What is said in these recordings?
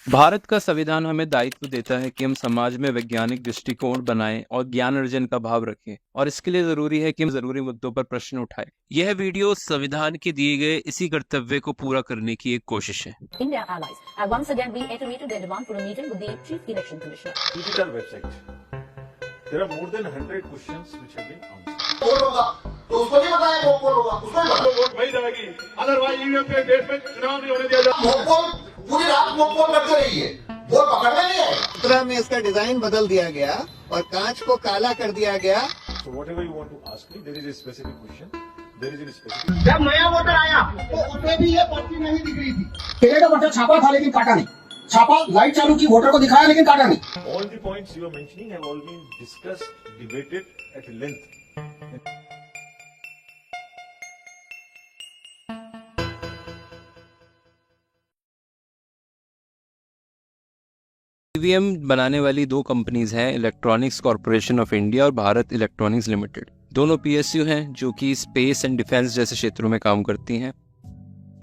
भारत का संविधान हमें दायित्व देता है कि हम समाज में वैज्ञानिक दृष्टिकोण बनाएं और ज्ञान अर्जन का भाव रखें, और इसके लिए जरूरी है कि हम जरूरी मुद्दों पर प्रश्न उठाएं। यह वीडियो संविधान के दिए गए इसी कर्तव्य को पूरा करने की एक कोशिश है। India allies have once again reiterated their demand for a meeting with the Chief Election Commissioner. Digital website. There are more than 100 questions which have been answered. Vote होगा तो उसको नहीं बताया मोपोल होगा, उसको ही बताया। वोट वही जाएगी, अदरवाइज ईवीएम के देश में चुनाव नहीं होने दिया जाएगा। मोपोल पूरी रात मोपोल करते रहिए, वोट पकड़ने नहीं आए। 17 में इसका डिजाइन बदल दिया गया और कांच को काला कर दिया गया। So whatever you want to ask me, there is a specific question. There is a specific. जब नया वोटर आया तो उसमें भी ये पर्ची नहीं दिख रही थी। केले का पर्चा छापा था लेकिन काटा नहीं, छापा लाइट चालू की, वोटर को दिखाया लेकिन काटा नहीं। All the points you are mentioning have all been discussed, debated at length. EVM बनाने वाली दो कंपनीज हैं, इलेक्ट्रॉनिक्स कॉर्पोरेशन ऑफ इंडिया और भारत इलेक्ट्रॉनिक्स लिमिटेड। दोनों पीएसयू हैं जो कि स्पेस एंड डिफेंस जैसे क्षेत्रों में काम करती हैं।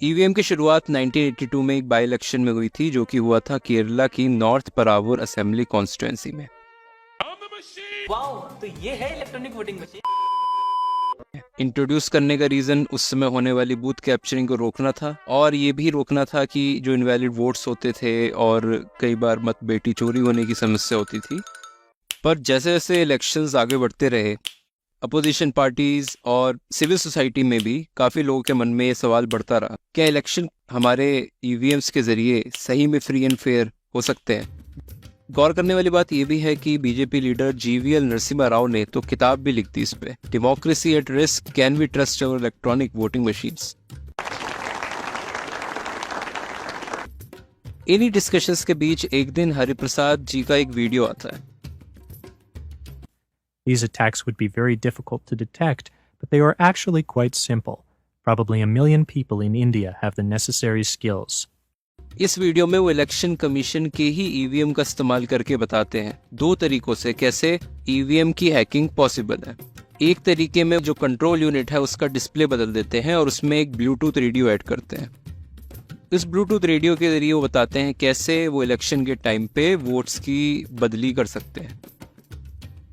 ईवीएम की शुरुआत 1982 में एक बाई इलेक्शन में हुई थी, जो कि हुआ था केरला की नॉर्थ परावूर असेंबली कॉन्स्टिट्यूएंसी में। वाओ, तो ये है इलेक्ट्रॉनिक वोटिंग मशीन। इंट्रोड्यूस करने का रीजन उस समय होने वाली बूथ कैप्चरिंग को रोकना था, और ये भी रोकना था कि जो इनवैलिड वोट्स होते थे और कई बार मतबेटी चोरी होने की समस्या होती थी। पर जैसे जैसे इलेक्शंस आगे बढ़ते रहे, अपोजिशन पार्टीज और सिविल सोसाइटी में भी काफ़ी लोगों के मन में ये सवाल बढ़ता रहा, क्या इलेक्शन हमारे ईवीएम्स के ज़रिए सही में फ्री एंड फेयर हो सकते हैं। गौर करने वाली बात यह भी है कि BJP leader GVL Narasimha Rao ने तो किताब भी लिख दी इस पे, democracy at risk, can we trust our electronic voting machines. इन्हीं डिस्कशंस के बीच एक दिन हरिप्रसाद जी का एक वीडियो आता है। These attacks would be very difficult to detect, but they are actually quite simple. Probably 1 million people in India have the necessary skills. इस वीडियो में वो इलेक्शन कमीशन के ही ईवीएम का इस्तेमाल करके बताते हैं दो तरीकों से कैसे ईवीएम की हैकिंग पॉसिबल है। एक तरीके में जो कंट्रोल यूनिट है उसका डिस्प्ले बदल देते हैं और उसमें एक ब्लूटूथ रेडियो ऐड करते हैं। इस ब्लूटूथ रेडियो के जरिए वो बताते हैं कैसे वो इलेक्शन के टाइम पे वोट्स की बदली कर सकते हैं।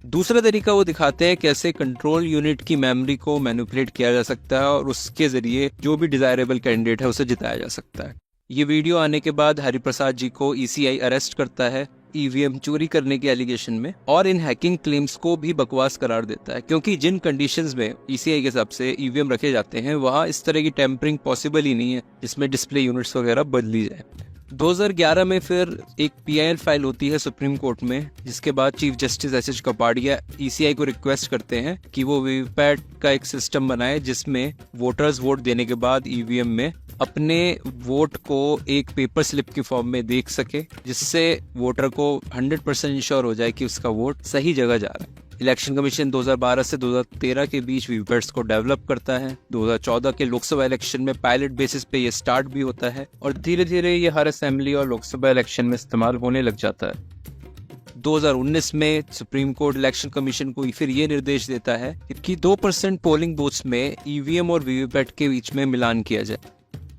दूसरा तरीका वो दिखाते हैं कैसे कंट्रोल यूनिट की मेमोरी को मैनिपुलेट किया जा सकता है और उसके जरिए जो भी डिजायरेबल कैंडिडेट है उसे जिताया जा सकता है। ये वीडियो आने के बाद हरिप्रसाद जी को ईसीआई अरेस्ट करता है ईवीएम चोरी करने के एलिगेशन में, और इन हैकिंग क्लेम्स को भी बकवास करार देता है, क्योंकि जिन कंडीशंस में ईसीआई के हिसाब से ईवीएम रखे जाते हैं वहाँ इस तरह की टेम्परिंग पॉसिबल ही नहीं है जिसमें डिस्प्ले यूनिट्स वगैरह बदली जाए। 2011 में फिर एक पीआईएल फाइल होती है सुप्रीम कोर्ट में, जिसके बाद chief justice SH Kapadia ECI को रिक्वेस्ट करते हैं कि वो वीवीपैट का एक सिस्टम बनाए जिसमें वोटर्स वोट देने के बाद ईवीएम में अपने वोट को एक पेपर स्लिप की फॉर्म में देख सके, जिससे वोटर को 100% इंश्योर हो जाए कि उसका वोट सही जगह जा रहा है। इलेक्शन कमीशन 2012 से 2013 के बीच वीवीपैट्स को डेवलप करता है। 2014 के लोकसभा इलेक्शन में पायलट बेसिस पे ये स्टार्ट भी होता है और धीरे धीरे ये हर असेंबली और लोकसभा इलेक्शन में इस्तेमाल होने लग जाता है। 2019 में सुप्रीम कोर्ट इलेक्शन कमीशन को फिर ये निर्देश देता है कि 2% पोलिंग बूथ्स में ईवीएम और वीवीपैट के बीच में मिलान किया जाए।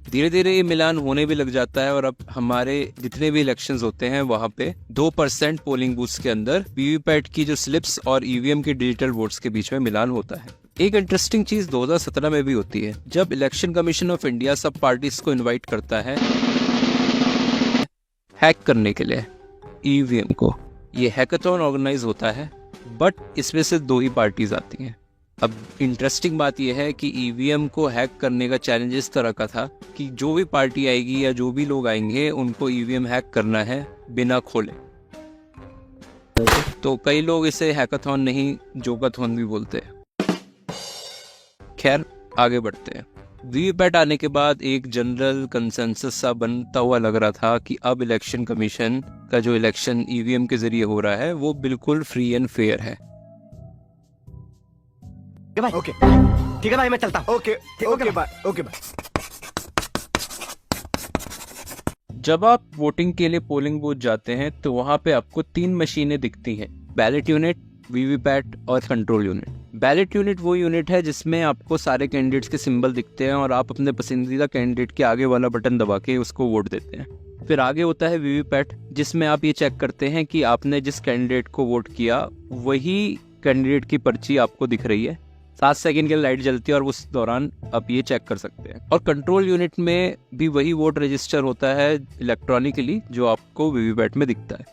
धीरे धीरे ये मिलान होने भी लग जाता है और अब हमारे जितने भी इलेक्शंस होते हैं वहाँ पे 2% पोलिंग बूथ्स के अंदर वीवीपैट की जो स्लिप्स और ईवीएम के डिजिटल वोट्स के बीच में मिलान होता है। एक इंटरेस्टिंग चीज 2017 में भी होती है, जब इलेक्शन कमीशन ऑफ इंडिया सब पार्टीज को इन्वाइट करता है हैक करने के लिए ईवीएम को। ये हैकाथॉन ऑर्गेनाइज होता है, बट इसमें से 2 ही पार्टीज आती हैं। अब इंटरेस्टिंग बात यह है कि ईवीएम को हैक करने का चैलेंज इस तरह का था कि जो भी पार्टी आएगी या जो भी लोग आएंगे उनको ईवीएम हैक करना है बिना खोले। तो कई लोग इसे हैकाथॉन नहीं जोकाथॉन भी बोलते हैं। खैर आगे बढ़ते हैं। वीवीपैट आने के बाद एक जनरल कंसेंसस सा बनता हुआ लग रहा था कि अब इलेक्शन कमीशन का जो इलेक्शन ईवीएम के जरिए हो रहा है वो बिल्कुल फ्री एंड फेयर है। ओके ठीक है भाई, मैं चलता हूँ। Okay bye. जब आप वोटिंग के लिए पोलिंग बूथ जाते हैं तो वहाँ पे आपको 3 मशीनें दिखती हैं, बैलेट यूनिट, वीवीपैट और कंट्रोल यूनिट। बैलेट यूनिट वो यूनिट है जिसमें आपको सारे कैंडिडेट्स के सिंबल दिखते हैं और आप अपने पसंदीदा कैंडिडेट के आगे वाला बटन दबा के उसको वोट देते हैं। फिर आगे होता है वीवीपैट, जिसमें आप ये चेक करते हैं कि आपने जिस कैंडिडेट को वोट किया वही कैंडिडेट की पर्ची आपको दिख रही है। 7 सेकंड के लिए लाइट जलती है और उस दौरान आप ये चेक कर सकते हैं। और कंट्रोल यूनिट में भी वही वोट रजिस्टर होता है इलेक्ट्रॉनिकली जो आपको वीवीपैट में दिखता है।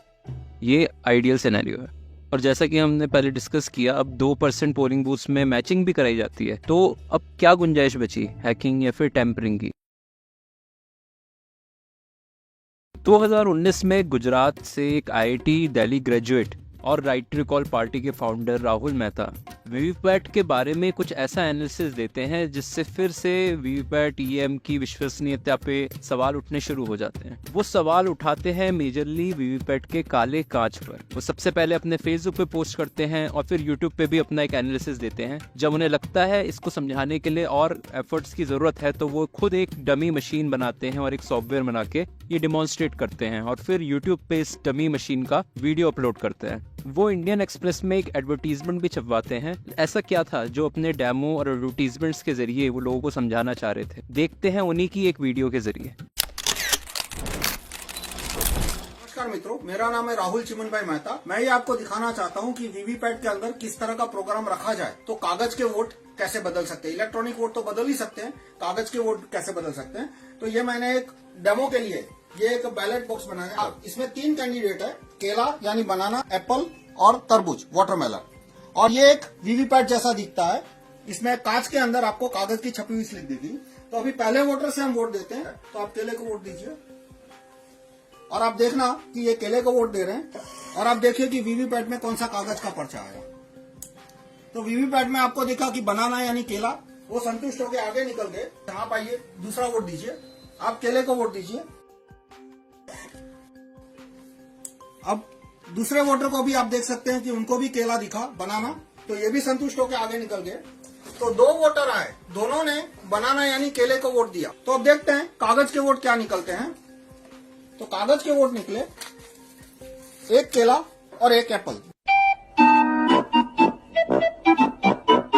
ये आइडियल सिनेरियो है। और जैसा कि हमने पहले डिस्कस किया, अब 2% पोलिंग बूथ्स में मैचिंग भी कराई जाती है। तो अब क्या गुंजाइश बची, हैकिंग या फिर टेम्परिंग की? 2019 में गुजरात से एक IIT दिल्ली ग्रेजुएट और राइट टू रिकॉल पार्टी के फाउंडर राहुल मेहता वीवीपैट के बारे में कुछ ऐसा एनालिसिस देते हैं जिससे फिर से वीवीपैट EVM की विश्वसनीयता पे सवाल उठने शुरू हो जाते हैं। वो सवाल उठाते हैं मेजरली वीवीपैट के काले कांच पर। वो सबसे पहले अपने फेसबुक पे पोस्ट करते हैं और फिर यूट्यूब पे भी अपना एक एनालिसिस देते हैं। जब उन्हें लगता है इसको समझाने के लिए और एफर्ट्स की जरूरत है तो वो खुद एक डमी मशीन बनाते हैं और एक सॉफ्टवेयर बना के ये डिमॉन्स्ट्रेट करते हैं और फिर यूट्यूब पे इस डमी मशीन का वीडियो अपलोड करते हैं। वो इंडियन एक्सप्रेस में एक एडवर्टीजमेंट भी छपवाते हैं। ऐसा क्या था जो अपने डेमो और एडवर्टीजमेंट्स के जरिए वो लोगों को समझाना चाह रहे थे? देखते हैं उन्हीं की एक वीडियो के जरिए। नमस्कार मित्रों, मेरा नाम है राहुल चिमन भाई मेहता। मैं ये आपको दिखाना चाहता हूँ कि वीवीपैट के अंदर किस तरह का प्रोग्राम रखा जाए तो कागज के वोट कैसे बदल सकते हैं। इलेक्ट्रॉनिक वोट तो बदल ही सकते हैं, कागज के वोट कैसे बदल सकते हैं। तो ये मैंने एक डेमो के लिए ये एक बैलेट बॉक्स बनाया है। इसमें 3 कैंडिडेट है, केला यानी बनाना, एप्पल और तरबूज वाटरमेलन। और ये एक वीवीपैट जैसा दिखता है। इसमें कांच के अंदर आपको कागज की छपी हुई स्लिप देगी। तो अभी पहले वोटर से हम वोट देते हैं, तो आप केले को वोट दीजिए और आप देखना कि ये केले को वोट दे रहे हैं और आप देखिए कि वीवीपैट में कौन सा कागज का पर्चा आया। तो वीवीपैट में आपको दिखा कि बनाना यानी केला, वो संतुष्ट होकर आगे निकल गए। आप आइए दूसरा वोट दीजिए, आप केले को वोट दीजिए। अब दूसरे वोटर को भी आप देख सकते हैं कि उनको भी केला दिखा, बनाना, तो ये भी संतुष्ट होकर आगे निकल गए। तो 2 वोटर आए, दोनों ने बनाना यानी केले को वोट दिया। तो अब देखते हैं कागज के वोट क्या निकलते हैं। तो कागज के वोट निकले 1 केला और 1 एप्पल।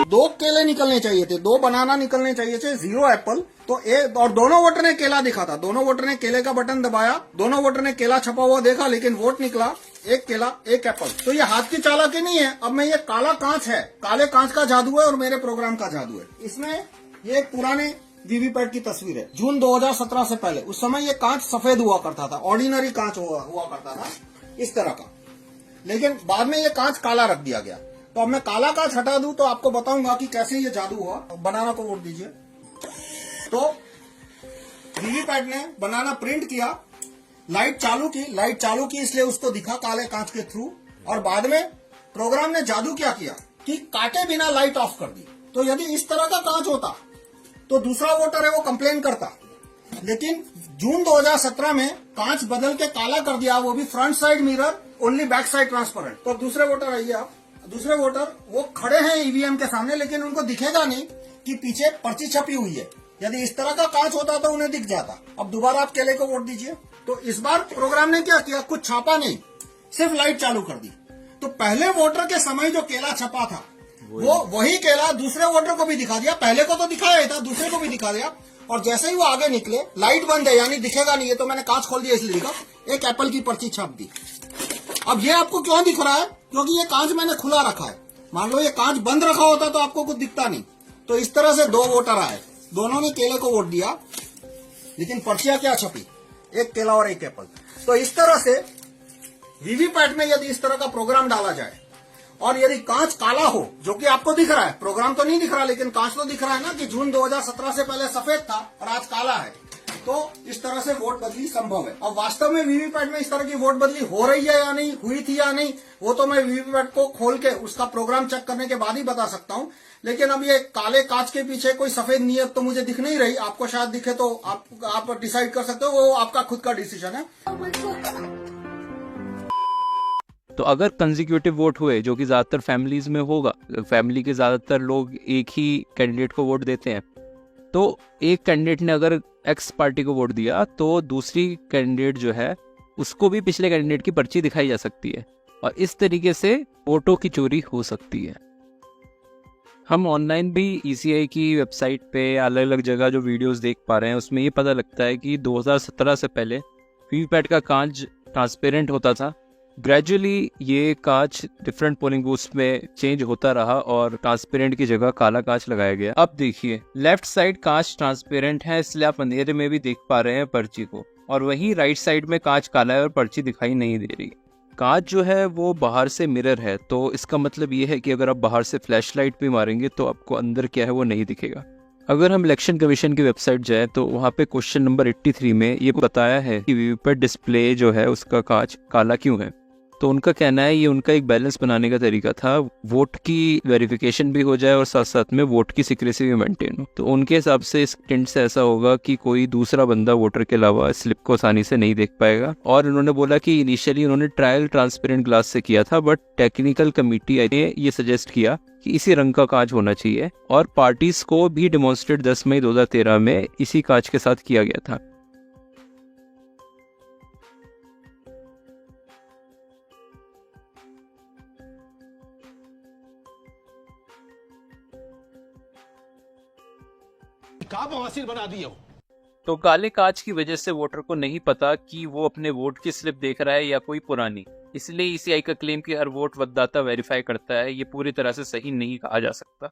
2 केले निकलने चाहिए थे, 2 बनाना निकलने चाहिए थे, 0 एप्पल। तो और दोनों वोटर ने केला दिखा था, दोनों वोटर ने केले का बटन दबाया, दोनों वोटर ने केला छपा हुआ देखा, लेकिन वोट निकला 1 केला 1 एप्पल। तो ये हाथ की चालाकी नहीं है। अब मैं ये काला कांच है, काले कांच का जादू है और मेरे प्रोग्राम का जादू है। इसमें ये एक पुराने वीवीपैट की तस्वीर है, जून 2017 से पहले। उस समय ये कांच सफेद हुआ करता था, ऑर्डिनरी कांच हुआ करता था इस तरह का, लेकिन बाद में ये कांच काला रख दिया गया। तो अब मैं काला कांच हटा दूं तो आपको बताऊंगा कि कैसे ये जादू हुआ। बनाना को वोट दीजिए। तो वीवीपैट ने बनाना प्रिंट किया, लाइट चालू की इसलिए उसको दिखा काले कांच के थ्रू। और बाद में प्रोग्राम ने जादू क्या किया कि काटे बिना लाइट ऑफ कर दी। तो यदि इस तरह का कांच होता तो दूसरा वोटर है वो कंप्लेन करता, लेकिन जून 2017 में कांच बदल के काला कर दिया, वो भी front side mirror, only back side transparent. तो दूसरे वोटर आइए आप। दूसरे वोटर वो खड़े हैं ईवीएम के सामने, लेकिन उनको दिखेगा नहीं कि पीछे पर्ची छपी हुई है। यदि इस तरह का कांच होता तो उन्हें दिख जाता। अब दोबारा आप केले को वोट दीजिए। तो इस बार प्रोग्राम ने क्या किया, कुछ छापा नहीं, सिर्फ लाइट चालू कर दी। तो पहले वोटर के समय जो केला छपा था वो वही केला दूसरे वोटर को भी दिखा दिया। पहले को तो दिखाया ही था, दूसरे को भी दिखा दिया। और जैसे ही वो आगे निकले, लाइट बंद है यानी दिखेगा नहीं, है तो मैंने कांच खोल दिया इसलिए दिखा, 1 एप्पल की पर्ची छाप दी। अब ये आपको क्यों दिख रहा है, क्योंकि ये कांच मैंने खुला रखा है। मान लो ये कांच बंद रखा होता तो आपको कुछ दिखता नहीं। तो इस तरह से 2 वोटर आए, दोनों ने केले को वोट दिया, लेकिन पर्चियां क्या छपी, 1 केला और 1 एप्पल। तो इस तरह से वीवीपैट में यदि इस तरह का प्रोग्राम डाला जाए और यदि कांच काला हो, जो कि आपको दिख रहा है, प्रोग्राम तो नहीं दिख रहा लेकिन कांच तो दिख रहा है ना कि जून 2017 से पहले सफेद था और आज काला है, तो इस तरह से वोट बदली संभव है। और वास्तव में वीवीपैट में इस तरह की वोट बदली हो रही है या नहीं, हुई थी या नहीं, वो तो मैं वीवीपैट को खोल के उसका प्रोग्राम चेक करने के बाद ही बता सकता हूं। लेकिन अब ये काले कांच के पीछे कोई सफेद नीयत तो मुझे दिख नहीं रही। आपको शायद दिखे तो आप डिसाइड कर सकते हो, वो आपका खुद का डिसीजन है। तो अगर कंसेक्यूटिव वोट हुए, जो कि ज्यादातर फैमिलीज में होगा, फैमिली के ज्यादातर लोग एक ही कैंडिडेट को वोट देते हैं, तो एक कैंडिडेट ने अगर एक्स पार्टी को वोट दिया तो दूसरी कैंडिडेट जो है उसको भी पिछले कैंडिडेट की पर्ची दिखाई जा सकती है और इस तरीके से वोटों की चोरी हो सकती है। हम ऑनलाइन भी ECI की वेबसाइट पे अलग अलग जगह जो वीडियोस देख पा रहे हैं, उसमें ये पता लगता है कि 2017 से पहले वीवीपैट का कांच ट्रांसपेरेंट होता था। ग्रेजुअली ये कांच डिफरेंट पोलिंग बूथ्स में चेंज होता रहा और ट्रांसपेरेंट की जगह काला कांच लगाया गया। अब देखिए, लेफ्ट साइड कांच ट्रांसपेरेंट है, इसलिए आप अंधेरे में भी देख पा रहे हैं पर्ची को, और वहीं राइट साइड में कांच काला है और पर्ची दिखाई नहीं दे रही। कांच जो है वो बाहर से मिरर है, तो इसका मतलब ये है कि अगर आप बाहर से फ्लैशलाइट भी मारेंगे तो आपको अंदर क्या है वो नहीं दिखेगा। अगर हम इलेक्शन कमीशन की वेबसाइट जाए तो वहाँ पे क्वेश्चन नंबर 83 में ये बताया है कि वीवीपैट डिस्प्ले जो है उसका कांच काला क्यों है। तो उनका कहना है ये उनका एक बैलेंस बनाने का तरीका था, वोट की वेरिफिकेशन भी हो जाए और साथ साथ में वोट की सिक्रेसी भी मेंटेन हो। तो उनके हिसाब से इस टिंट से ऐसा होगा कि कोई दूसरा बंदा वोटर के अलावा स्लिप को आसानी से नहीं देख पाएगा। और उन्होंने बोला कि इनिशियली उन्होंने ट्रायल ट्रांसपेरेंट ग्लास से किया था, बट टेक्निकल कमेटी ने ये सजेस्ट किया कि इसी रंग का कांच होना चाहिए, और पार्टीज को भी डेमोन्स्ट्रेट 10 मई 2013 में इसी कांच के साथ किया गया था। तो काले कांच की वजह से वोटर को नहीं पता कि वो अपने वोट की स्लिप देख रहा है या कोई पुरानी, इसलिए ईसीआई का क्लेम कि हर वोट मतदाता वेरीफाई करता है, ये पूरी तरह से सही नहीं कहा जा सकता।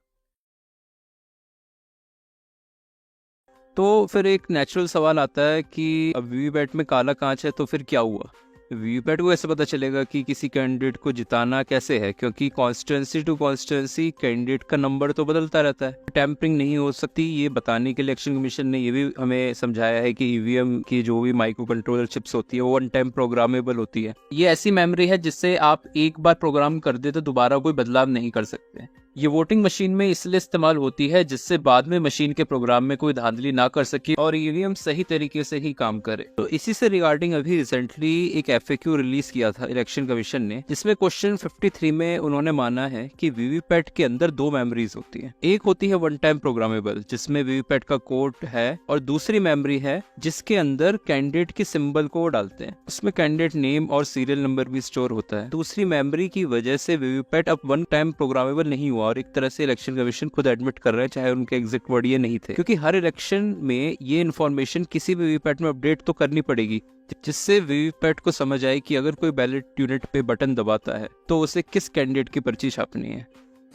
तो फिर एक नेचुरल सवाल आता है कि अब वीवीपैट में काला कांच है तो फिर क्या हुआ। वीवीपैट को ऐसे पता चलेगा कि किसी कैंडिडेट को जिताना कैसे है, क्योंकि कॉन्स्टिट्यूंसी टू कॉन्स्टिट्यूंसी कैंडिडेट का नंबर तो बदलता रहता है। टैंपरिंग नहीं हो सकती, ये बताने के लिए इलेक्शन कमीशन ने ये भी हमें समझाया है कि ईवीएम की जो भी माइक्रो कंट्रोलर चिप्स होती है वो वन टाइम प्रोग्रामेबल होती है। ये ऐसी मेमोरी है जिससे आप एक बार प्रोग्राम कर दे तो दोबारा कोई बदलाव नहीं कर सकते। ये वोटिंग मशीन में इसलिए इस्तेमाल होती है जिससे बाद में मशीन के प्रोग्राम में कोई धांधली ना कर सके और ईवीएम सही तरीके से ही काम करे। तो इसी से रिगार्डिंग अभी रिसेंटली एक एफएक्यू रिलीज किया था इलेक्शन कमीशन ने, जिसमें क्वेश्चन 53 में उन्होंने माना है कि वीवीपैट के अंदर दो मेमोरीज होती है। एक होती है वन टाइम प्रोग्रामेबल जिसमें वीवीपैट का कोड है, और दूसरी मेमोरी है जिसके अंदर कैंडिडेट के सिंबल को डालते हैं, उसमें कैंडिडेट नेम और सीरियल नंबर भी स्टोर होता है। दूसरी मेमोरी की वजह से वीवीपैट अब वन टाइम प्रोग्रामेबल नहीं हुआ, और एक तरह से इलेक्शन कमीशन खुद एडमिट कर रहे हैं, चाहे उनके एग्जैक्ट वर्ड ये नहीं थे, क्योंकि हर इलेक्शन में ये इन्फॉर्मेशन किसी भी वीवीपैट में अपडेट तो करनी पड़ेगी, जिससे वीवीपैट को समझ आए कि अगर कोई बैलेट यूनिट पे बटन दबाता है तो उसे किस कैंडिडेट की पर्ची छापनी है।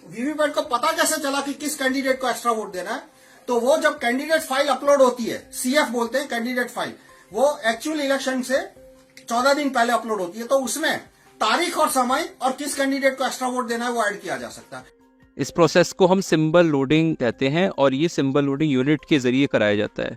वीवीपैट को पता कैसे चला कि किस कैंडिडेट को एक्स्ट्रा वोट देना है? तो वो जब कैंडिडेट फाइल अपलोड होती है, सीएफ बोलते हैं कैंडिडेट फाइल, वो एक्चुअल इलेक्शन से 14 दिन पहले अपलोड होती है, तो उसमें तारीख और समय और किस कैंडिडेट को एक्स्ट्रा वोट देना है वो ऐड किया जा सकता है। इस प्रोसेस को हम सिंबल लोडिंग कहते हैं, और ये सिंबल लोडिंग यूनिट के जरिए कराया जाता है।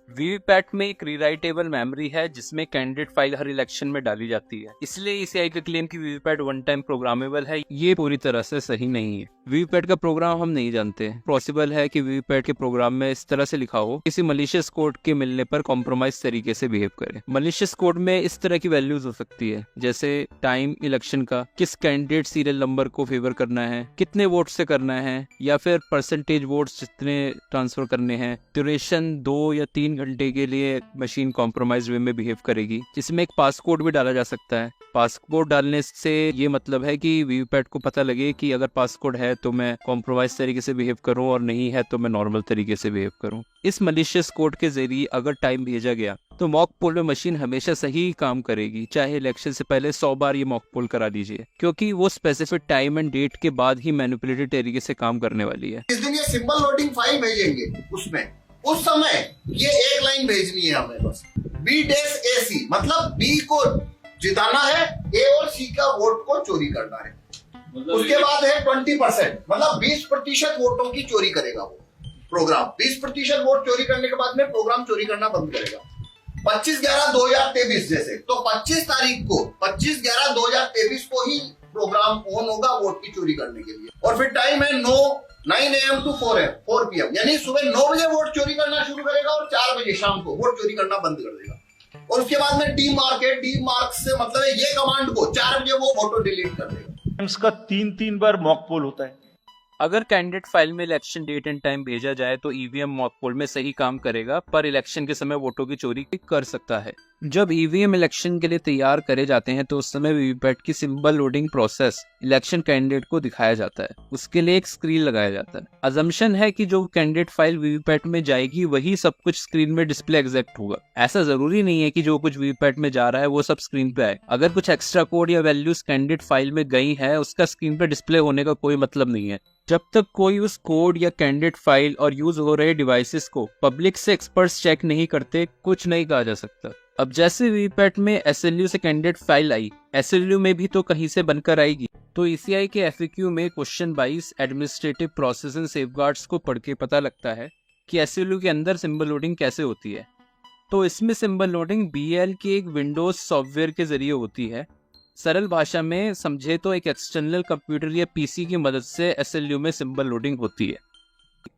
वीवीपैट में एक रीराइटेबल मेमोरी है जिसमें कैंडिडेट फाइल हर इलेक्शन में डाली जाती है, इसलिए ईसीआई का क्लेम कि वीवीपैट वन टाइम प्रोग्रामेबल है ये पूरी तरह से सही नहीं है। वीवीपैट का प्रोग्राम हम नहीं जानते, पॉसिबल है कि वीवीपैट के प्रोग्राम में इस तरह से लिखा हो किसी मलिशियस कोड के मिलने पर कॉम्प्रोमाइज तरीके से बिहेव करे। मलिशियस कोड में इस तरह की वैल्यूज हो सकती है, जैसे टाइम इलेक्शन का, किस कैंडिडेट सीरियल नंबर को फेवर करना है, कितने वोट से करना है, या फिर परसेंटेज वोट्स जितने ट्रांसफर करने हैं, ड्यूरेशन 2 या 3 घंटे के लिए मशीन कॉम्प्रोमाइज वे में बिहेव करेगी। इसमें एक पासकोड भी डाला जा सकता है। पासकोड डालने से ये मतलब है कि वीवीपैट को पता लगे कि अगर पासकोड है तो मैं कॉम्प्रोमाइज तरीके से बिहेव करूं, और नहीं है तो मैं नॉर्मल तरीके से बिहेव करूं। इस मलिशियस कोड के जरिए अगर टाइम भेजा गया तो मॉक पोल में मशीन हमेशा सही काम करेगी, चाहे इलेक्शन से पहले 100 बार ये मॉक पोल करा दीजिए, क्योंकि वो स्पेसिफिक टाइम एंड डेट के बाद ही मैनिपुलेटेड तरीके से काम करने वाली है। जिस दिन ये सिंबल लोडिंग फाइल भेजेंगे उसमें उस समय ये एक लाइन भेजनी है हमें बस, B-AC, मतलब B को जिताना है, A और C का वोट को चोरी करना है। उसके बाद है 20%, मतलब 20% वोटों की चोरी करेगा वो प्रोग्राम। 20% वोट चोरी करने के बाद में प्रोग्राम चोरी करना बंद करेगा। 25/11/2023 जैसे, तो 25 तारीख को 25/11/2023 को ही प्रोग्राम ऑन होगा वोट की चोरी करने के लिए। और फिर टाइम है 9 AM to 4 PM, यानी सुबह 9 बजे वोट चोरी करना शुरू करेगा और 4 बजे शाम को वोट चोरी करना बंद कर देगा। और उसके बाद में डी मार्क से मतलब है ये कमांड को 4 बजे वो ऑटो डिलीट कर देगा। इसका 3 बार मॉक पोल होता है। अगर कैंडिडेट फाइल में इलेक्शन डेट एंड टाइम भेजा जाए तो ईवीएम मॉक पोल में सही काम करेगा, पर इलेक्शन के समय वोटों की चोरी कर सकता है। जब ईवीएम इलेक्शन के लिए तैयार करे जाते हैं तो उस समय वीवीपैट की symbol loading process election candidate को दिखाया जाता है। उसके लिए एक स्क्रीन लगाया जाता है। अजम्पशन है कि जो कैंडिडेट फाइल वीवीपैट में जाएगी वही सब कुछ स्क्रीन में डिस्प्ले एग्जैक्ट होगा। ऐसा जरूरी नहीं है कि जो कुछ वीवीपैट में जा रहा है वो सब स्क्रीन पे आए। अगर कुछ एक्स्ट्रा कोड या वैल्यूज कैंडिडेट फाइल में गई है उसका स्क्रीन पे डिस्प्ले होने का कोई मतलब नहीं है। जब तक कोई उस कोड या कैंडिडेट फाइल और यूज हो रहे डिवाइसेस को पब्लिक से एक्सपर्ट्स चेक नहीं करते, कुछ नहीं कहा जा सकता। अब जैसे वीवीपैट में एसएलयू से कैंडिडेट फाइल आई, एसएलयू में भी तो कहीं से बनकर आएगी। तो ईसीआई के एफएक्यू में question 22 administrative process and safeguards को पढ़ के पता लगता है कि एसएलयू के अंदर सिंबल लोडिंग कैसे होती है। तो इसमें सिंबल लोडिंग बीएल के एक विंडोज सॉफ्टवेयर के जरिए होती है। सरल भाषा में समझे तो एक एक्सटर्नल कंप्यूटर या पीसी की मदद से एसएलयू में सिंबल लोडिंग होती है।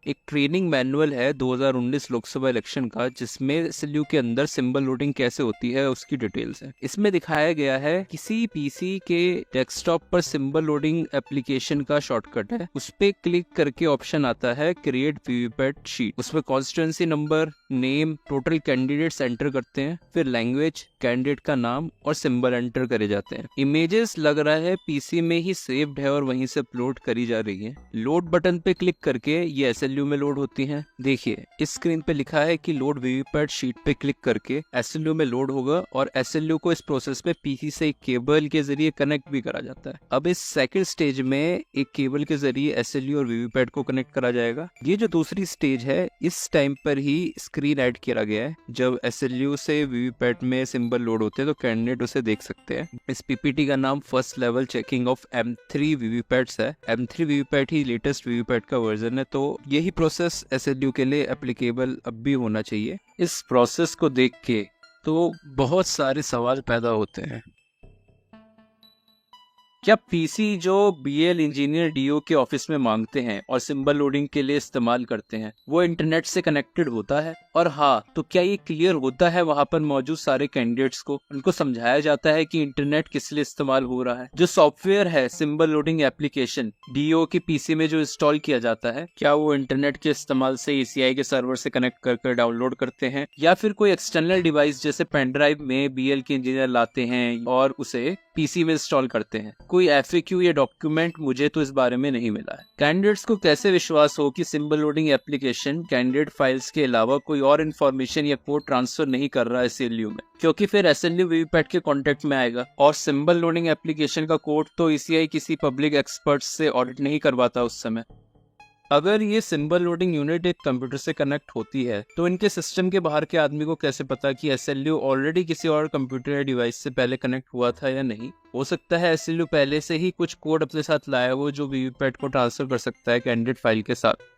एक ट्रेनिंग मैनुअल है 2019 लोकसभा इलेक्शन का, जिसमें एसएलयू के अंदर सिंबल लोडिंग कैसे होती है उसकी डिटेल्स है। इसमें दिखाया गया है किसी पीसी के डेस्कटॉप पर सिंबल लोडिंग एप्लीकेशन का शॉर्टकट है। उस पे क्लिक करके ऑप्शन आता है क्रिएट वीवीपैट शीट। उसमें constituency number, name, total candidates enter करते हैं, फिर लैंग्वेज, कैंडिडेट का नाम और सिंबल एंटर करे जाते हैं। इमेजेस लग रहा है पीसी में ही सेव्ड है और वहीं से अपलोड करी जा रही है। लोड बटन पे क्लिक करके ये एसएलयू में लोड होती हैं। देखिए इस स्क्रीन पे लिखा है कि लोड वीवीपैट शीट पे क्लिक करके एसएलयू में लोड होगा और एसएलयू को इस प्रोसेस में पीसी से एक केबल के जरिए कनेक्ट भी करा जाता है। अब इस सेकंड स्टेज में एक केबल के जरिए एसएलयू और वीवीपैट को कनेक्ट करा जाएगा। ये जो दूसरी स्टेज है इस टाइम पर ही स्क्रीन ऐड किया गया है। जब एसएलयू से वीवीपैट में सिंबल लोड होते हैं तो कैंडिडेट उसे देख सकते हैं। इस पीपीटी का नाम first level checking of M3 वीवीपैट्स है। M3 वीवीपैट ही लेटेस्ट वीवीपैट का वर्जन है, तो यही प्रोसेस एसएलयू के लिए एप्लीकेबल अब भी होना चाहिए। इस प्रोसेस को देख के तो बहुत सारे सवाल पैदा होते हैं। क्या पीसी जो बीएल इंजीनियर डीओ के ऑफिस में मांगते हैं और सिंबल लोडिंग के लिए इस्तेमाल करते हैं वो इंटरनेट से कनेक्टेड होता है? और हाँ, तो क्या ये क्लियर होता है वहां पर मौजूद सारे कैंडिडेट्स को? उनको समझाया जाता है कि इंटरनेट किस लिए इस्तेमाल हो रहा है? जो सॉफ्टवेयर है सिंबल लोडिंग एप्लीकेशन डीओ के पीसी में जो इंस्टॉल किया जाता है, क्या वो इंटरनेट के इस्तेमाल से ईसीआई के सर्वर से कनेक्ट कर डाउनलोड करते हैं, या फिर कोई एक्सटर्नल डिवाइस जैसे पेन ड्राइव में बीएल के इंजीनियर लाते हैं और उसे पीसी में इंस्टॉल करते हैं? कोई एफएक्यू या डॉक्यूमेंट मुझे तो इस बारे में नहीं मिला है। कैंडिडेट्स को कैसे विश्वास हो कि symbol loading application candidate files के अलावा कोई और इन्फॉर्मेशन या कोड ट्रांसफर नहीं कर रहा है एसएलयू में? क्योंकि फिर एसएलयू वीवीपैट के कॉन्टेक्ट में आएगा और सिंबल लोडिंग एप्लीकेशन का कोड तो ईसीआई किसी पब्लिक एक्सपर्ट से ऑडिट नहीं करवाता उस समय। अगर ये सिंबल लोडिंग यूनिट एक कंप्यूटर से कनेक्ट होती है तो इनके सिस्टम के बाहर के आदमी को कैसे पता कि एसएलयू ऑलरेडी किसी और कंप्यूटर या डिवाइस से पहले कनेक्ट हुआ था या नहीं? हो सकता है एसएलयू पहले से ही कुछ कोड अपने साथ लाया हो जो वीवीपैट को ट्रांसफर कर सकता है कैंडिडेट फाइल के साथ।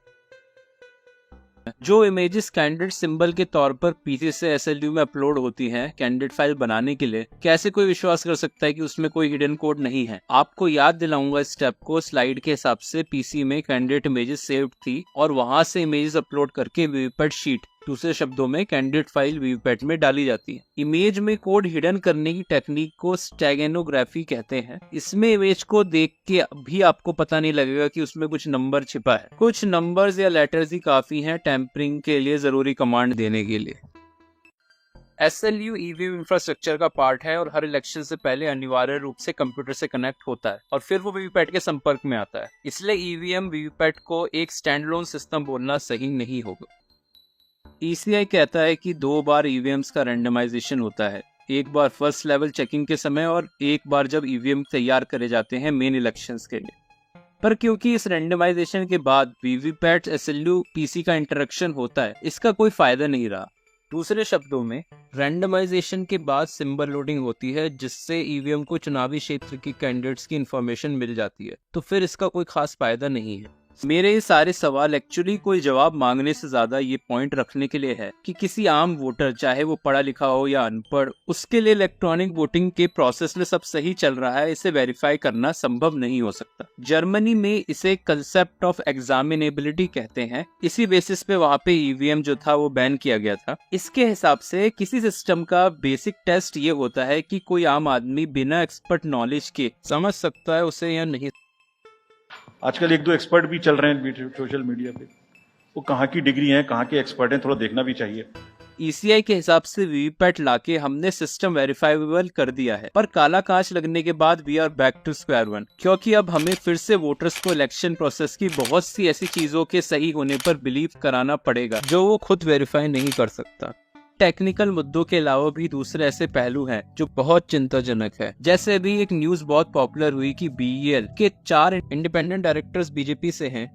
जो इमेजेस कैंडिडेट सिंबल के तौर पर पीसी से एसएलयू में अपलोड होती हैं कैंडिडेट फाइल बनाने के लिए, कैसे कोई विश्वास कर सकता है कि उसमें कोई हिडन कोड नहीं है? आपको याद दिलाऊंगा इस स्टेप को। स्लाइड के हिसाब से पीसी में कैंडिडेट इमेजेस सेव्ड थी और वहां से इमेजेस अपलोड करके वीवीपैट शीट, दूसरे शब्दों में कैंडिडेट फाइल वीवीपैट में डाली जाती है। इमेज में कोड हिडन करने की टेक्निक को स्टैगेनोग्राफी कहते हैं। इसमें इमेज को देख के भी आपको पता नहीं लगेगा कि उसमें कुछ नंबर छिपा है। कुछ नंबर्स या लेटर्स ही काफी हैं टेम्परिंग के लिए जरूरी कमांड देने के लिए। एसएलयू ईवीएम इंफ्रास्ट्रक्चर का पार्ट है और हर इलेक्शन से पहले अनिवार्य रूप से कंप्यूटर से कनेक्ट होता है और फिर वो वीवीपैट के संपर्क में आता है। इसलिए ईवीएम वीवीपैट को एक स्टैंडअलोन सिस्टम बोलना सही नहीं होगा। ईसीआई कहता है कि 2 बार ईवीएम्स का रैंडमाइजेशन होता है, एक बार फर्स्ट लेवल चेकिंग के समय और एक बार जब ईवीएम तैयार करे जाते हैं मेन इलेक्शंस के लिए। पर क्योंकि इस रैंडमाइजेशन के बाद वीवीपैट एसएलयू पीसी का इंटरेक्शन होता है, इसका कोई फायदा नहीं रहा। दूसरे शब्दों में रैंडमाइजेशन के बाद सिंबल लोडिंग होती है जिससे ईवीएम को चुनावी क्षेत्र की कैंडिडेट्स की इंफॉर्मेशन मिल जाती है, तो फिर इसका कोई खास फायदा नहीं है। मेरे ये सारे सवाल एक्चुअली कोई जवाब मांगने से ज्यादा ये पॉइंट रखने के लिए है कि किसी आम वोटर, चाहे वो पढ़ा लिखा हो या अनपढ़, उसके लिए इलेक्ट्रॉनिक वोटिंग के प्रोसेस में सब सही चल रहा है इसे वेरीफाई करना संभव नहीं हो सकता। जर्मनी में इसे कंसेप्ट ऑफ एग्जामिनेबिलिटी कहते हैं। इसी बेसिस पे वहाँ पे ईवीएम जो था वो बैन किया गया था। इसके हिसाब से किसी सिस्टम का बेसिक टेस्ट ये होता है कि कोई आम आदमी बिना एक्सपर्ट नॉलेज के समझ सकता है उसे या नहीं। आजकल 1-2 एक्सपर्ट भी चल रहे हैं सोशल मीडिया पे, वो कहाँ की डिग्री हैं, कहाँ के एक्सपर्ट हैं, थोड़ा देखना भी चाहिए। ईसीआई के हिसाब से वीवीपैट लाके हमने सिस्टम वेरीफाइबल कर दिया है, पर काला कांच लगने के बाद we are back to square one, क्योंकि अब हमें फिर से वोटर्स को इलेक्शन प्रोसेस की बहुत सी ऐसी चीजों के सही होने पर बिलीव कराना पड़ेगा जो वो खुद वेरीफाई नहीं कर सकता। टेक्निकल मुद्दों के अलावा भी दूसरे ऐसे पहलू हैं जो बहुत चिंताजनक है। जैसे अभी एक न्यूज बहुत पॉपुलर हुई कि बीईएल के 4 इंडिपेंडेंट डायरेक्टर्स बीजेपी से हैं।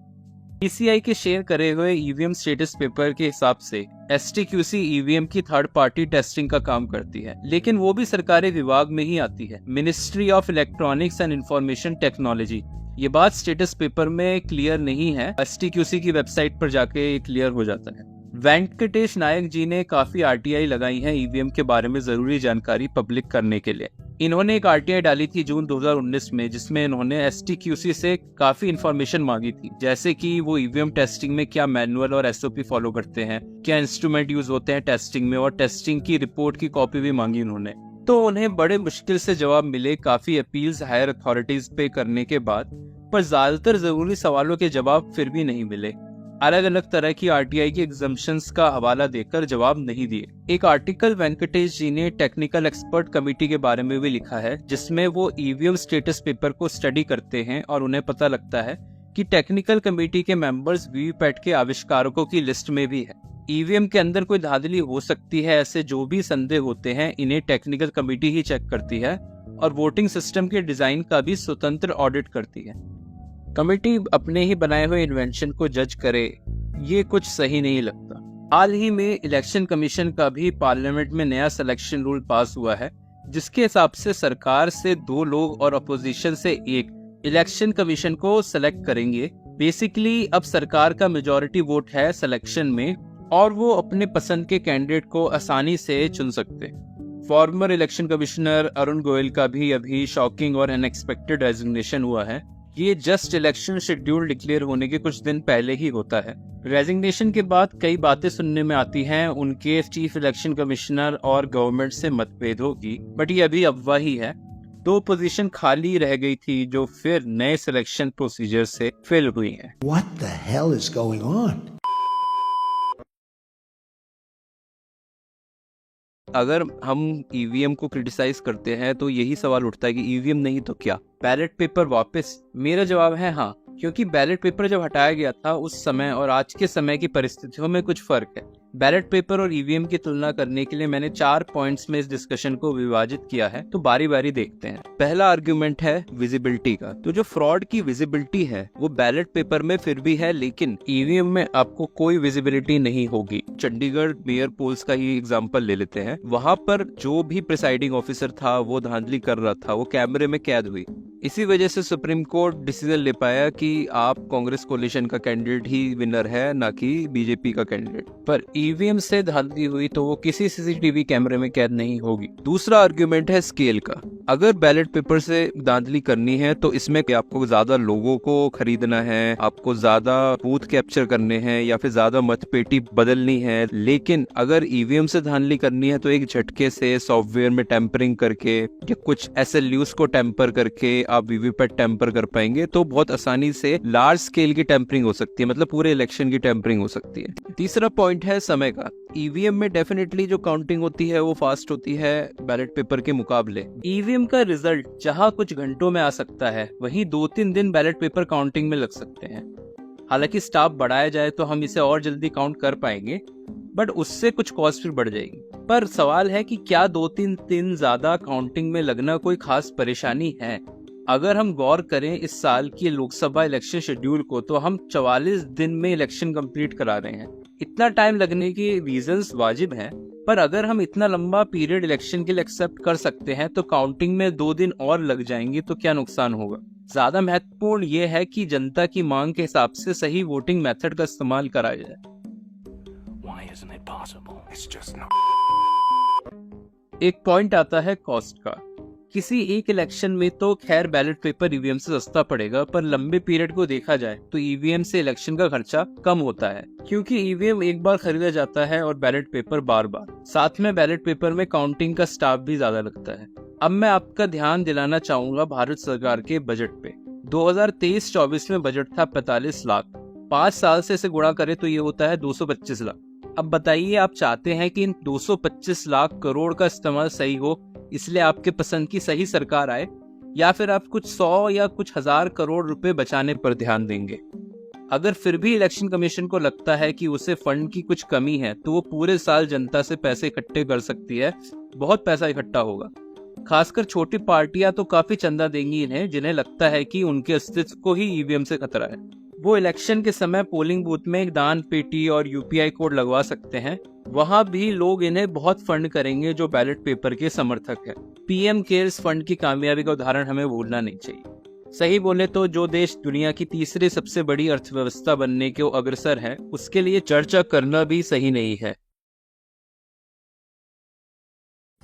ईसीआई के शेयर करे हुए ईवीएम स्टेटस पेपर के हिसाब से एसटीक्यूसी ईवीएम की थर्ड पार्टी टेस्टिंग का काम करती है, लेकिन वो भी सरकारी विभाग में ही आती है, ministry of electronics and information technology. ये बात स्टेटस पेपर में क्लियर नहीं है, एसटीक्यूसी की वेबसाइट पर जाके क्लियर हो जाता है। वेंकटेश नायक जी ने काफी आरटीआई लगाई है ईवीएम के बारे में जरूरी जानकारी पब्लिक करने के लिए। इन्होंने एक आरटीआई डाली थी जून 2019 में, जिसमें इन्होंने एसटीक्यूसी से काफी इन्फॉर्मेशन मांगी थी, जैसे कि वो ईवीएम टेस्टिंग में क्या मैनुअल और एसओपी फॉलो करते हैं, क्या इंस्ट्रूमेंट यूज होते हैं टेस्टिंग में, और टेस्टिंग की रिपोर्ट की कॉपी भी मांगी उन्होंने। तो उन्हें बड़े मुश्किल से जवाब मिले काफी अपील्स हायर अथॉरिटीज पे करने के बाद, पर ज्यादातर जरूरी सवालों के जवाब फिर भी नहीं मिले। अलग अलग तरह की आरटीआई की एग्जम्पशंस का हवाला देकर जवाब नहीं दिए। एक आर्टिकल वेंकटेश जी ने टेक्निकल एक्सपर्ट कमेटी के बारे में भी लिखा है, जिसमें वो ईवीएम स्टेटस पेपर को स्टडी करते हैं और उन्हें पता लगता है कि टेक्निकल कमेटी के मेंबर्स वीवीपैट के आविष्कारकों की लिस्ट में भी है। ईवीएम के अंदर कोई धांधली हो सकती है, ऐसे जो भी संदेह होते हैं इन्हें टेक्निकल कमेटी ही चेक करती है और वोटिंग सिस्टम के डिजाइन का भी स्वतंत्र ऑडिट करती है। कमेटी अपने ही बनाए हुए इन्वेंशन को जज करे, ये कुछ सही नहीं लगता। हाल ही में इलेक्शन कमीशन का भी पार्लियामेंट में नया सिलेक्शन रूल पास हुआ है, जिसके हिसाब से सरकार से 2 लोग और अपोजिशन से 1 इलेक्शन कमीशन को सिलेक्ट करेंगे। बेसिकली अब सरकार का मेजॉरिटी वोट है सिलेक्शन में और वो अपने पसंद के कैंडिडेट को आसानी से चुन सकते। Farmer election commissioner Arun Goyal का भी अभी शॉकिंग और अनएक्सपेक्टेड रेजिग्नेशन हुआ है। ये जस्ट इलेक्शन शेड्यूल डिक्लेयर होने के कुछ दिन पहले ही होता है। रेजिग्नेशन के बाद कई बातें सुनने में आती हैं उनके चीफ इलेक्शन कमिश्नर और गवर्नमेंट से मतभेदों की, बट ये अभी अफवाह ही है। 2 पोजीशन खाली रह गई थी जो फिर नए सिलेक्शन प्रोसीजर से फिल हुई हैं। What the hell is going on? अगर हम ईवीएम को क्रिटिसाइज करते हैं तो यही सवाल उठता है कि ईवीएम नहीं तो क्या, बैलेट पेपर वापस? मेरा जवाब है हाँ, क्योंकि बैलेट पेपर जब हटाया गया था उस समय और आज के समय की परिस्थितियों में कुछ फर्क है। बैलेट पेपर और ईवीएम की तुलना करने के लिए मैंने 4 पॉइंट्स में इस डिस्कशन को विभाजित किया है, तो बारी बारी देखते हैं। पहला आर्ग्यूमेंट है विजिबिलिटी का। तो जो फ्रॉड की विजिबिलिटी है वो बैलेट पेपर में फिर भी है, लेकिन ईवीएम में आपको कोई विजिबिलिटी नहीं होगी। चंडीगढ़ मेयर पोल्स का ही एग्जाम्पल ले लेते हैं। वहां पर जो भी प्रिसाइडिंग ऑफिसर था वो धांधली कर रहा था, वो कैमरे में कैद हुई। इसी वजह से सुप्रीम कोर्ट डिसीजन ले पाया कि आप कांग्रेस कोलिशन का कैंडिडेट ही विनर है, ना कि बीजेपी का कैंडिडेट। पर ईवीएम से धांधली हुई तो वो किसी सीसीटीवी कैमरे में कैद नहीं होगी। दूसरा आर्ग्यूमेंट है स्केल का। अगर बैलेट पेपर से धांधली करनी है तो इसमें आपको ज्यादा लोगों को खरीदना है, आपको ज्यादा बूथ कैप्चर करने हैं या फिर ज्यादा मतपेटी बदलनी है। लेकिन अगर ईवीएम से धांधली करनी है तो एक झटके से सॉफ्टवेयर में टेम्परिंग करके या कुछ एसएलयूज को टेम्पर करके आप वीवीपैट टेम्पर कर पाएंगे, तो बहुत आसानी से लार्ज स्केल की टेम्परिंग हो सकती है, मतलब पूरे इलेक्शन की टेम्परिंग हो सकती है। तीसरा पॉइंट है समय का। ईवीएम में डेफिनेटली जो काउंटिंग होती है वो फास्ट होती है बैलेट पेपर के मुकाबले। ईवीएम का रिजल्ट जहां कुछ घंटों में आ सकता है, वहीं 2-3 दिन बैलेट पेपर काउंटिंग में लग सकते हैं। हालांकि स्टाफ बढ़ाया जाए तो हम इसे और जल्दी काउंट कर पाएंगे, बट उससे कुछ कॉस्ट भी बढ़ जाएगी। पर सवाल है कि क्या 2-3 दिन ज्यादा काउंटिंग में लगना कोई खास परेशानी है? अगर हम गौर करें इस साल की लोकसभा इलेक्शन शेड्यूल को, तो हम 44 दिन में इलेक्शन कंप्लीट करा रहे हैं। इतना टाइम लगने के रीजंस वाजिब हैं, पर अगर हम इतना लंबा पीरियड इलेक्शन के लिए एक्सेप्ट कर सकते हैं तो काउंटिंग में 2 दिन और लग जाएंगे तो क्या नुकसान होगा? ज्यादा महत्वपूर्ण ये है कि जनता की मांग के हिसाब से सही वोटिंग मेथड का इस्तेमाल करा जाए। Why isn't it possible? It's just not. एक पॉइंट आता है कॉस्ट का। किसी एक इलेक्शन में तो खैर बैलेट पेपर ईवीएम से सस्ता पड़ेगा, पर लंबे पीरियड को देखा जाए तो ईवीएम से इलेक्शन का खर्चा कम होता है, क्योंकि ईवीएम एक बार खरीदा जाता है और बैलेट पेपर बार बार। साथ में बैलेट पेपर में काउंटिंग का स्टाफ भी ज्यादा लगता है। अब मैं आपका ध्यान दिलाना चाहूंगा भारत सरकार के बजट पे। 2023-24 में बजट था 45 लाख। 5 साल से इसे गुणा करें तो ये होता है 225 लाख। अब बताइए, आप चाहते हैं कि इन 225 लाख करोड़ का इस्तेमाल सही हो, इसलिए आपके पसंद की सही सरकार आए, या फिर आप कुछ 100 या कुछ 1000 करोड़ रुपए बचाने पर ध्यान देंगे? अगर फिर भी इलेक्शन कमीशन को लगता है कि उसे फंड की कुछ कमी है, तो वो पूरे साल जनता से पैसे इकट्ठे कर सकती है। बहुत पैसा इकट्ठा होगा। खासकर छोटी पार्टियां तो काफी चंदा देंगी इन्हें, जिन्हें लगता है कि उनके अस्तित्व को ही ईवीएम से खतरा है। वो इलेक्शन के समय पोलिंग बूथ में एक दान पेटी और यूपीआई कोड लगवा सकते हैं। वहां भी लोग इन्हें बहुत फंड करेंगे जो बैलेट पेपर के समर्थक है। पीएम केयर्स फंड की कामयाबी का उदाहरण हमें भूलना नहीं चाहिए। सही बोले तो जो देश दुनिया की तीसरी सबसे बड़ी अर्थव्यवस्था बनने के अग्रसर है, उसके लिए चर्चा करना भी सही नहीं है।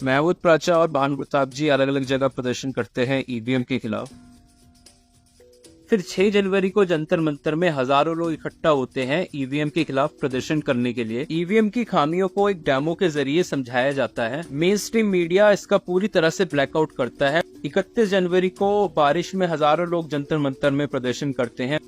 महमूद प्राचा और भानु प्रताप जी अलग अलग जगह प्रदर्शन करते हैं ईवीएम के खिलाफ। फिर 6 जनवरी को जंतर मंतर में हजारों लोग इकट्ठा होते हैं ईवीएम के खिलाफ प्रदर्शन करने के लिए। ईवीएम की खामियों को एक डेमो के जरिए समझाया जाता है। मेन स्ट्रीम मीडिया इसका पूरी तरह से ब्लैकआउट करता है। 31 जनवरी को बारिश में हजारों लोग जंतर मंतर में प्रदर्शन करते हैं।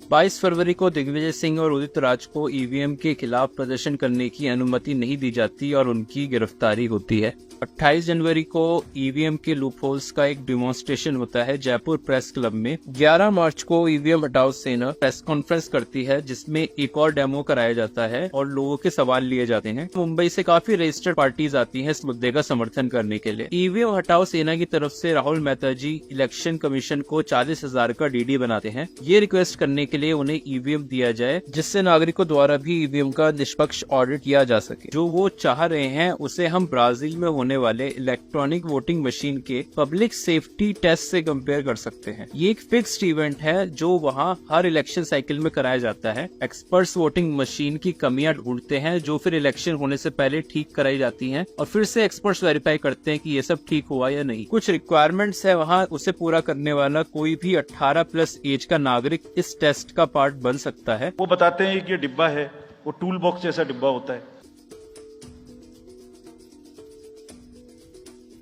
22 फरवरी को दिग्विजय सिंह और उदित राज को ईवीएम के खिलाफ प्रदर्शन करने की अनुमति नहीं दी जाती और उनकी गिरफ्तारी होती है। 28 जनवरी को ईवीएम के लूपहोल्स का एक डेमोन्स्ट्रेशन होता है जयपुर प्रेस क्लब में। 11 मार्च को ईवीएम हटाओ सेना प्रेस कॉन्फ्रेंस करती है, जिसमें एक और डेमो कराया जाता है और लोगों के सवाल लिए जाते हैं। मुंबई से काफी रजिस्टर्ड पार्टीज आती हैं इस मुद्दे का समर्थन करने के लिए। ईवीएम हटाओ सेना की तरफ से राहुल मेहता जी इलेक्शन कमीशन को 40,000 का डीडी बनाते हैं। ये रिक्वेस्ट करने के लिए उन्हें ईवीएम दिया जाए, जिससे नागरिकों द्वारा भी ईवीएम का निष्पक्ष ऑडिट किया जा सके। जो वो चाह रहे हैं उसे हम ब्राजील में होने वाले इलेक्ट्रॉनिक वोटिंग मशीन के पब्लिक सेफ्टी टेस्ट से कंपेयर कर सकते हैं। ये एक फिक्स्ड इवेंट है जो वहाँ हर इलेक्शन साइकिल में कराया जाता है। एक्सपर्ट्स वोटिंग मशीन की कमियां ढूंढते हैं जो फिर इलेक्शन होने से पहले ठीक कराई जाती हैं और फिर से एक्सपर्ट्स वेरीफाई करते हैं कि ये सब ठीक हुआ या नहीं। कुछ रिक्वायरमेंट्स है वहाँ, उसे पूरा करने वाला कोई भी 18+ एज का नागरिक इस टेस्ट का पार्ट बन सकता है। वो बताते हैं कि ये डिब्बा है, वो टूल बॉक्स जैसा डिब्बा होता है।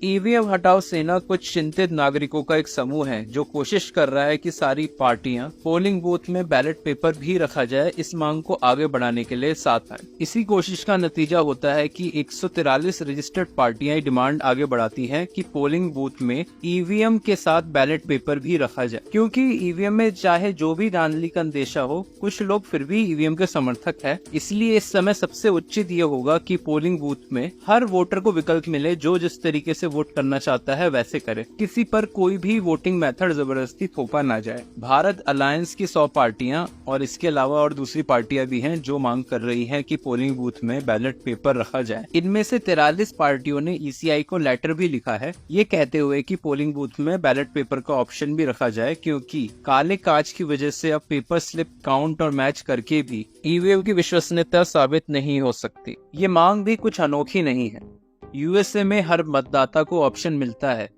ईवीएम हटाओ सेना कुछ चिंतित नागरिकों का एक समूह है जो कोशिश कर रहा है कि सारी पार्टियां पोलिंग बूथ में बैलेट पेपर भी रखा जाए। इस मांग को आगे बढ़ाने के लिए साथ आए। इसी कोशिश का नतीजा होता है कि 143 रजिस्टर्ड पार्टियां डिमांड आगे बढ़ाती हैं कि पोलिंग बूथ में ईवीएम के साथ बैलेट पेपर भी रखा जाए। क्योंकि ईवीएम में चाहे जो भी धांधली का अंदेशा हो, कुछ लोग फिर भी ईवीएम के समर्थक है। इसलिए इस समय सबसे उचित ये होगा कि पोलिंग बूथ में हर वोटर को विकल्प मिले, जो जिस तरीके से वोट करना चाहता है वैसे करे। किसी पर कोई भी वोटिंग मेथड जबरदस्ती थोपा ना जाए। भारत अलायंस की 100 पार्टियां और इसके अलावा और दूसरी पार्टियां भी हैं जो मांग कर रही हैं कि पोलिंग बूथ में बैलेट पेपर रखा जाए। इनमें से 43 पार्टियों ने ईसीआई को लेटर भी लिखा है, ये कहते हुए कि पोलिंग बूथ में बैलेट पेपर का ऑप्शन भी रखा जाए, क्योंकि काले कांच की वजह से अब पेपर स्लिप काउंट और मैच करके भी ईवीएम की विश्वसनीयता साबित नहीं हो सकती। ये मांग भी कुछ अनोखी नहीं है। यूएसए में हर मतदाता को ऑप्शन मिलता है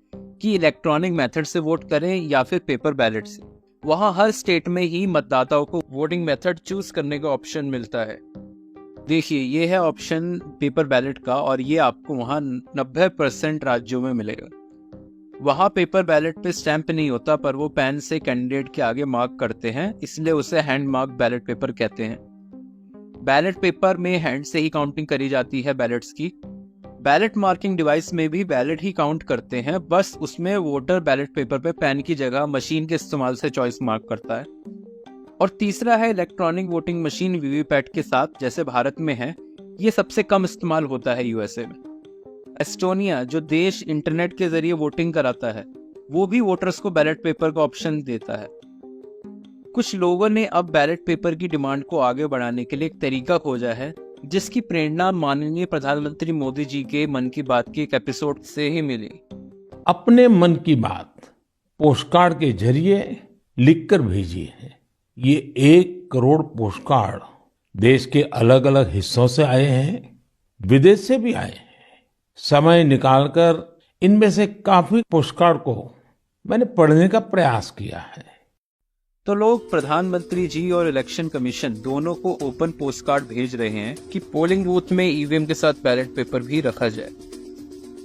कि इलेक्ट्रॉनिक मेथड से वोट करें या फिर पेपर बैलेट से। वहां हर स्टेट में ही मतदाताओं को वोटिंग मेथड चूज करने का ऑप्शन मिलता है। देखिए, ये है ऑप्शन पेपर बैलेट का और ये आपको वहां 90% राज्यों में मिलेगा। वहां पेपर बैलेट पे स्टैंप नहीं होता, पर वो पेन से कैंडिडेट के आगे मार्क करते हैं, इसलिए उसे हैंड मार्क बैलेट पेपर कहते हैं। बैलेट पेपर में हैंड से ही काउंटिंग करी जाती है बैलेट्स की। बैलेट मार्किंग डिवाइस में भी बैलेट ही काउंट करते हैं, बस उसमें वोटर बैलेट पेपर पे पेन की जगह मशीन के इस्तेमाल से चॉइस मार्क करता है। और तीसरा है इलेक्ट्रॉनिक वोटिंग मशीन वीवीपैट के साथ, जैसे भारत में है। ये सबसे कम इस्तेमाल होता है यूएसए में। एस्टोनिया, जो देश इंटरनेट के जरिए वोटिंग कराता है, वो भी वोटर्स को बैलेट पेपर का ऑप्शन देता है। कुछ लोगों ने अब बैलेट पेपर की डिमांड को आगे बढ़ाने के लिए एक तरीका खोजा है, जिसकी प्रेरणा माननीय प्रधानमंत्री मोदी जी के मन की बात के एक एपिसोड से ही मिली। अपने मन की बात पोस्टकार्ड के जरिए लिखकर भेजी है। ये 1 करोड़ पोस्टकार्ड देश के अलग अलग हिस्सों से आए हैं, विदेश से भी आए हैं। समय निकालकर इनमें से काफी पोस्टकार्ड को मैंने पढ़ने का प्रयास किया है। तो लोग प्रधानमंत्री जी और इलेक्शन कमीशन दोनों को ओपन पोस्टकार्ड भेज रहे हैं कि पोलिंग बूथ में ईवीएम के साथ बैलेट पेपर भी रखा जाए।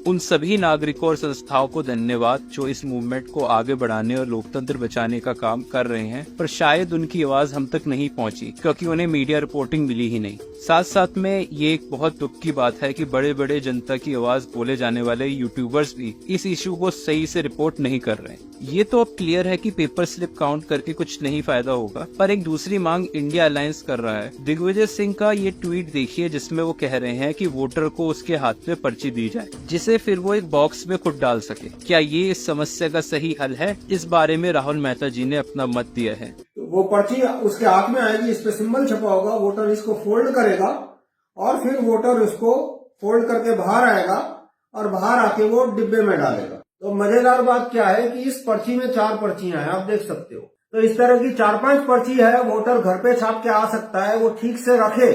उन सभी नागरिकों और संस्थाओं को धन्यवाद जो इस मूवमेंट को आगे बढ़ाने और लोकतंत्र बचाने का काम कर रहे हैं, पर शायद उनकी आवाज हम तक नहीं पहुंची क्योंकि उन्हें मीडिया रिपोर्टिंग मिली ही नहीं। साथ साथ में ये एक बहुत दुख की बात है कि बड़े बड़े जनता की आवाज बोले जाने वाले यूट्यूबर्स भी इस इशू को सही से रिपोर्ट नहीं कर रहे। ये तो अब क्लियर है कि पेपर स्लिप काउंट करके कुछ नहीं फायदा होगा, पर एक दूसरी मांग इंडिया अलायंस कर रहा है। दिग्विजय सिंह का ये ट्वीट देखिए जिसमें वो कह रहे हैं कि वोटर को उसके हाथ में पर्ची दी जाए जिसे फिर वो एक बॉक्स में खुद डाल सके। क्या ये इस समस्या का सही हल है? इस बारे में राहुल मेहता जी ने अपना मत दिया है। वो पर्ची उसके हाथ में आएगी, इस पे सिंबल छपा होगा, वोटर इसको फोल्ड करेगा और फिर वोटर इसको फोल्ड करके बाहर आएगा और बाहर आके वो डिब्बे में डालेगा। तो मजेदार बात क्या है कि इस पर्ची में 4 पर्चियां हैं, आप देख सकते हो। तो इस तरह की 4-5 पर्ची है, वोटर घर पे छाप के आ सकता है। वो ठीक से रखे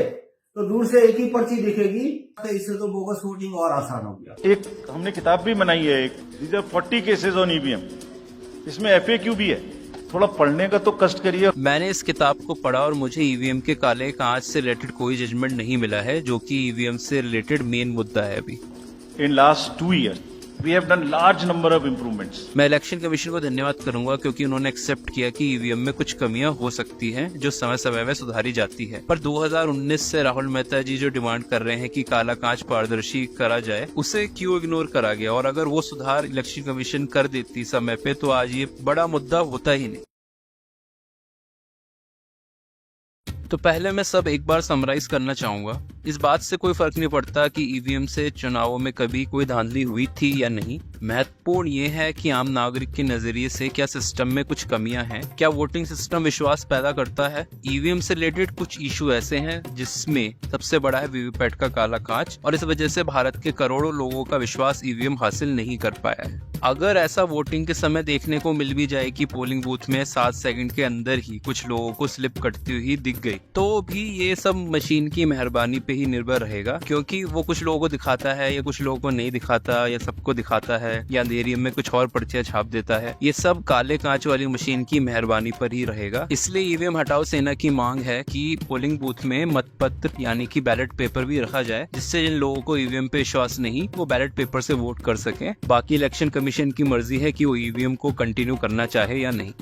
तो दूर से एक ही पर्ची दिखेगी, तो इससे तो बोगस वोटिंग और आसान हो गया। एक हमने किताब भी बनाई है, एक these are 40 cases on EVM, इसमें FAQ भी है, थोड़ा पढ़ने का तो कष्ट करिए। मैंने इस किताब को पढ़ा और मुझे ईवीएम के काले कांच से रिलेटेड कोई जजमेंट नहीं मिला है, जो कि ईवीएम से रिलेटेड मेन मुद्दा है। अभी in last 2 years we have done large number of improvements. मैं इलेक्शन कमीशन को धन्यवाद करूंगा क्योंकि उन्होंने एक्सेप्ट किया कि ईवीएम में कुछ कमियां हो सकती हैं जो समय समय में सुधारी जाती है। पर 2019 से राहुल मेहता जी जो डिमांड कर रहे हैं कि काला कांच पारदर्शी करा जाए, उसे क्यों इग्नोर करा गया? और अगर वो सुधार इलेक्शन कमीशन कर देती समय पे तो आज ये बड़ा मुद्दा होता ही नहीं। तो पहले मैं सब एक बार समराइज करना चाहूंगा। इस बात से कोई फर्क नहीं पड़ता कि ईवीएम से चुनावों में कभी कोई धांधली हुई थी या नहीं। महत्वपूर्ण ये है कि आम नागरिक के नजरिए से क्या सिस्टम में कुछ कमियां हैं, क्या वोटिंग सिस्टम विश्वास पैदा करता है। ईवीएम से रिलेटेड कुछ इशू ऐसे हैं जिसमें सबसे बड़ा है वीवीपैट का काला कांच, और इस वजह से भारत के करोड़ों लोगों का विश्वास ईवीएम हासिल नहीं कर पाया है। अगर ऐसा वोटिंग के समय देखने को मिल भी जाए कि पोलिंग बूथ में 7 सेकंड के अंदर ही कुछ लोगों को स्लिप कटती हुई दिख गई, तो भी ये सब मशीन की मेहरबानी पे ही निर्भर रहेगा, क्योंकि वो कुछ लोगों को दिखाता है या कुछ लोगों को नहीं दिखाता, या सबको दिखाता है या अंधेरी में कुछ और पर्चियां छाप देता है। ये सब काले कांच वाली मशीन की मेहरबानी पर ही रहेगा। इसलिए ईवीएम हटाओ सेना की मांग है कि पोलिंग बूथ में मतपत्र यानी कि बैलेट पेपर भी रखा जाए, जिससे जिन लोगों को ईवीएम पे विश्वास नहीं वो बैलेट पेपर से वोट कर सके। बाकी इलेक्शन कमीशन की मर्जी है कि वो ईवीएम को कंटिन्यू करना चाहे या नहीं।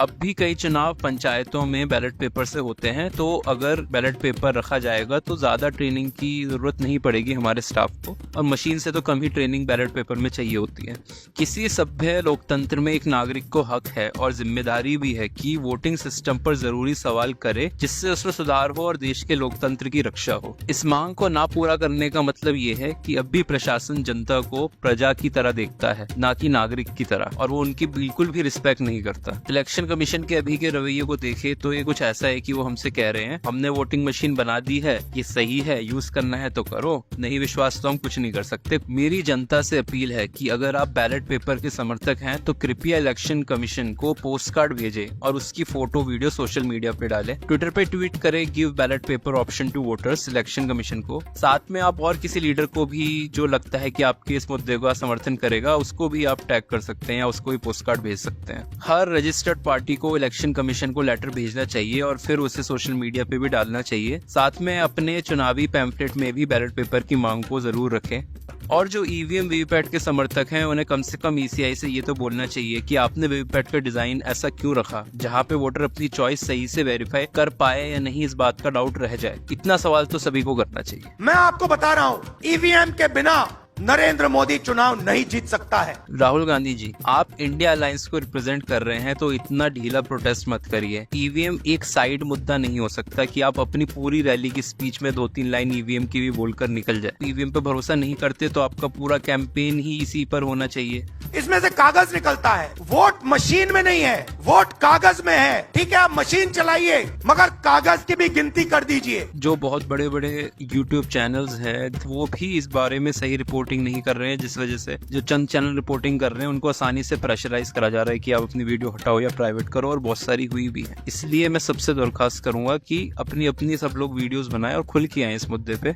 अब भी कई चुनाव पंचायतों में बैलेट पेपर से होते हैं, तो अगर बैलेट पेपर रखा जाएगा तो ज्यादा ट्रेनिंग की जरूरत नहीं पड़ेगी हमारे स्टाफ को, और मशीन से तो कम ही ट्रेनिंग बैलेट पेपर में चाहिए होती है। किसी सभ्य लोकतंत्र में एक नागरिक को हक है और जिम्मेदारी भी है कि वोटिंग सिस्टम पर जरूरी सवाल करे, जिससे उसमें सुधार हो और देश के लोकतंत्र की रक्षा हो। इस मांग को ना पूरा करने का मतलब ये है कि अब भी प्रशासन जनता को प्रजा की तरह देखता है, ना कि नागरिक की तरह, और वो उनकी बिल्कुल भी रिस्पेक्ट नहीं करता। इलेक्शन कमीशन के अभी के रवैये को देखे तो ये कुछ ऐसा है कि वो हमसे कह रहे हैं हमने वोटिंग मशीन बना दी है, ये सही है, यूज करना है तो करो, नहीं विश्वास तो हम कुछ नहीं कर सकते। मेरी जनता से अपील है कि अगर आप बैलेट पेपर के समर्थक हैं तो कृपया इलेक्शन कमीशन को पोस्ट कार्ड भेजे और उसकी फोटो वीडियो सोशल मीडिया पे डाले, ट्विटर पे ट्वीट करे give ballot paper option to voters election commission को। साथ में आप और किसी लीडर को भी जो लगता है कि आपके इस मुद्दे का समर्थन करेगा उसको भी आप टैग कर सकते हैं या उसको भी पोस्ट कार्ड भेज सकते हैं। हर रजिस्टर्ड पार्टी को इलेक्शन कमीशन को लेटर भेजना चाहिए और फिर उसे सोशल मीडिया पे भी डालना चाहिए। साथ में अपने चुनावी पैम्फलेट में भी बैलेट पेपर की मांग को जरूर रखें। और जो ईवीएम वीवीपैट के समर्थक हैं उन्हें कम से कम ईसीआई से ये तो बोलना चाहिए कि आपने वीवीपैट का डिजाइन ऐसा क्यों रखा जहां पे वोटर अपनी चॉइस सही से वेरीफाई कर पाए या नहीं, इस बात का डाउट रह जाए। इतना सवाल तो सभी को करना चाहिए। मैं आपको बता रहा हूँ, ईवीएम के बिना नरेंद्र मोदी चुनाव नहीं जीत सकता है। राहुल गांधी जी, आप इंडिया अलायंस को रिप्रेजेंट कर रहे हैं तो इतना ढीला प्रोटेस्ट मत करिए। ईवीएम एक साइड मुद्दा नहीं हो सकता कि आप अपनी पूरी रैली की स्पीच में 2-3 लाइन ईवीएम की भी बोलकर निकल जाए। ईवीएम पे भरोसा नहीं करते तो आपका पूरा कैंपेन ही इसी पर होना चाहिए। इसमें से कागज निकलता है, वोट मशीन में नहीं है, वोट कागज में है। ठीक है, आप मशीन चलाइए मगर कागज की भी गिनती कर दीजिए। जो बहुत बड़े बड़े यूट्यूब चैनल्स हैं वो भी इस बारे में सही रिपोर्टिंग नहीं कर रहे हैं, जिस वजह से जो चंद चैनल रिपोर्टिंग कर रहे हैं उनको आसानी से प्रेशराइज करा जा रहा है कि आप अपनी वीडियो हटाओ या प्राइवेट करो, और बहुत सारी हुई भी है। इसलिए मैं सबसे दरखास्त करूंगा कि अपनी अपनी सब लोग वीडियोस बनाएं और खुल के आए इस मुद्दे पे।